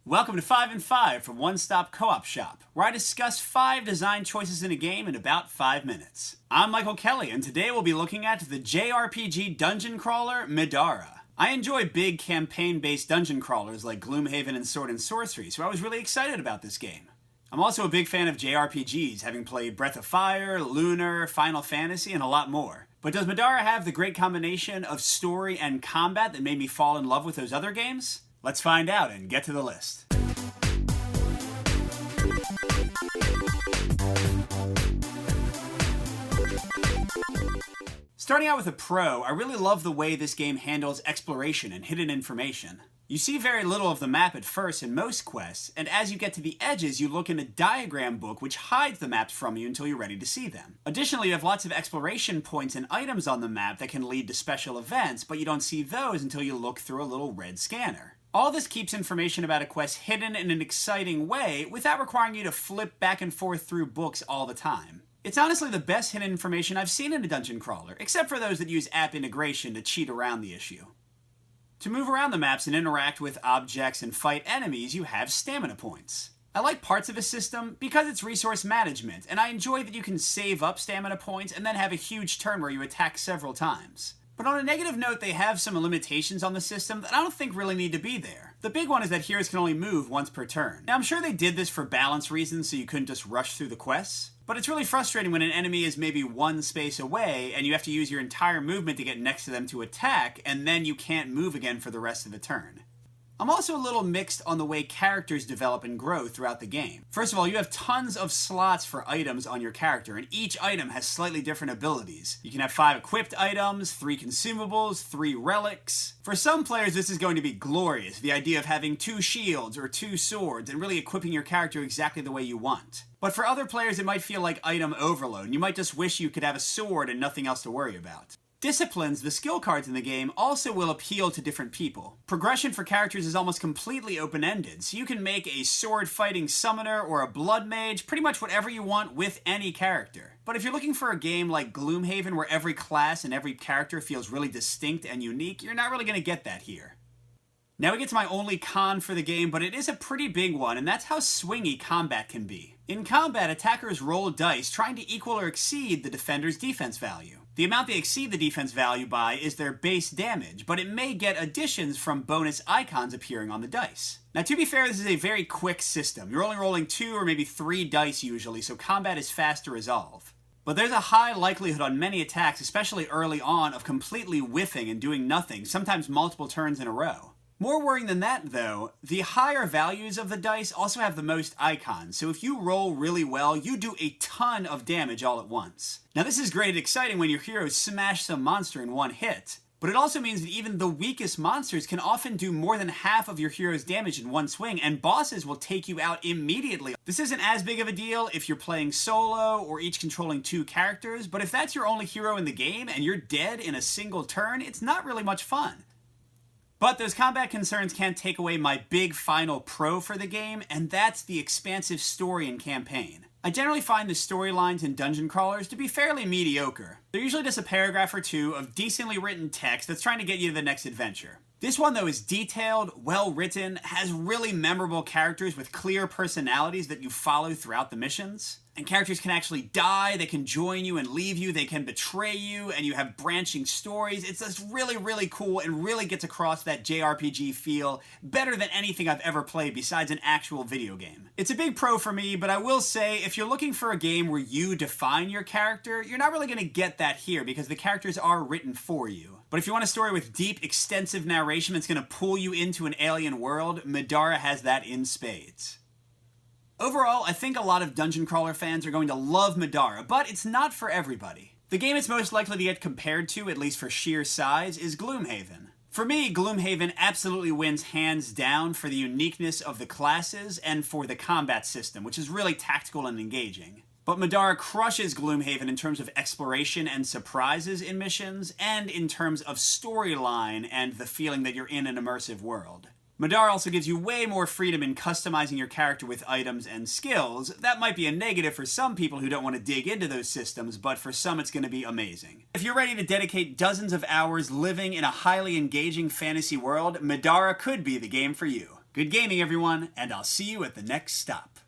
Welcome to 5 and 5 from One Stop Co-op Shop, where I discuss 5 design choices in a game in about 5 minutes. I'm Michael Kelly, and today we'll be looking at the JRPG dungeon crawler, Middara. I enjoy big campaign-based dungeon crawlers like Gloomhaven and Sword and Sorcery, so I was really excited about this game. I'm also a big fan of JRPGs, having played Breath of Fire, Lunar, Final Fantasy, and a lot more. But does Middara have the great combination of story and combat that made me fall in love with those other games? Let's find out and get to the list. Starting out with a pro, I really love the way this game handles exploration and hidden information. You see very little of the map at first in most quests, and as you get to the edges, you look in a diagram book which hides the maps from you until you're ready to see them. Additionally, you have lots of exploration points and items on the map that can lead to special events, but you don't see those until you look through a little red scanner. All this keeps information about a quest hidden in an exciting way without requiring you to flip back and forth through books all the time. It's honestly the best hidden information I've seen in a dungeon crawler, except for those that use app integration to cheat around the issue. To move around the maps and interact with objects and fight enemies, you have stamina points. I like parts of the system because it's resource management, and I enjoy that you can save up stamina points and then have a huge turn where you attack several times. But on a negative note, they have some limitations on the system that I don't think really need to be there. The big one is that heroes can only move once per turn. Now, I'm sure they did this for balance reasons so you couldn't just rush through the quests, but it's really frustrating when an enemy is maybe one space away and you have to use your entire movement to get next to them to attack, and then you can't move again for the rest of the turn. I'm also a little mixed on the way characters develop and grow throughout the game. First of all, you have tons of slots for items on your character, and each item has slightly different abilities. You can have 5 equipped items, 3 consumables, 3 relics. For some players, this is going to be glorious, the idea of having 2 shields or 2 swords and really equipping your character exactly the way you want. But for other players, it might feel like item overload, and you might just wish you could have a sword and nothing else to worry about. Disciplines, the skill cards in the game, also will appeal to different people. Progression for characters is almost completely open-ended, so you can make a sword-fighting summoner or a blood mage, pretty much whatever you want with any character. But if you're looking for a game like Gloomhaven where every class and every character feels really distinct and unique, you're not really going to get that here. Now we get to my only con for the game, but it is a pretty big one, and that's how swingy combat can be. In combat, attackers roll dice trying to equal or exceed the defender's defense value. The amount they exceed the defense value by is their base damage, but it may get additions from bonus icons appearing on the dice. Now, to be fair, this is a very quick system. You're only rolling 2 or maybe 3 dice usually, so combat is fast to resolve. But there's a high likelihood on many attacks, especially early on, of completely whiffing and doing nothing, sometimes multiple turns in a row. More worrying than that, though, the higher values of the dice also have the most icons, so if you roll really well, you do a ton of damage all at once. Now this is great and exciting when your heroes smash some monster in one hit, but it also means that even the weakest monsters can often do more than half of your hero's damage in one swing, and bosses will take you out immediately. This isn't as big of a deal if you're playing solo or each controlling 2 characters, but if that's your only hero in the game and you're dead in a single turn, it's not really much fun. But those combat concerns can't take away my big final pro for the game, and that's the expansive story and campaign. I generally find the storylines in dungeon crawlers to be fairly mediocre. They're usually just a paragraph or 2 of decently written text that's trying to get you to the next adventure. This one, though, is detailed, well-written, has really memorable characters with clear personalities that you follow throughout the missions. And characters can actually die, they can join you and leave you, they can betray you, and you have branching stories. It's just really, really cool and really gets across that JRPG feel better than anything I've ever played besides an actual video game. It's a big pro for me, but I will say, if you're looking for a game where you define your character, you're not really going to get that here because the characters are written for you. But if you want a story with deep, extensive narration that's going to pull you into an alien world, Middara has that in spades. Overall, I think a lot of dungeon crawler fans are going to love Middara, but it's not for everybody. The game it's most likely to get compared to, at least for sheer size, is Gloomhaven. For me, Gloomhaven absolutely wins hands down for the uniqueness of the classes and for the combat system, which is really tactical and engaging. But Middara crushes Gloomhaven in terms of exploration and surprises in missions, and in terms of storyline and the feeling that you're in an immersive world. Middara also gives you way more freedom in customizing your character with items and skills. That might be a negative for some people who don't want to dig into those systems, but for some it's going to be amazing. If you're ready to dedicate dozens of hours living in a highly engaging fantasy world, Middara could be the game for you. Good gaming, everyone, and I'll see you at the next stop.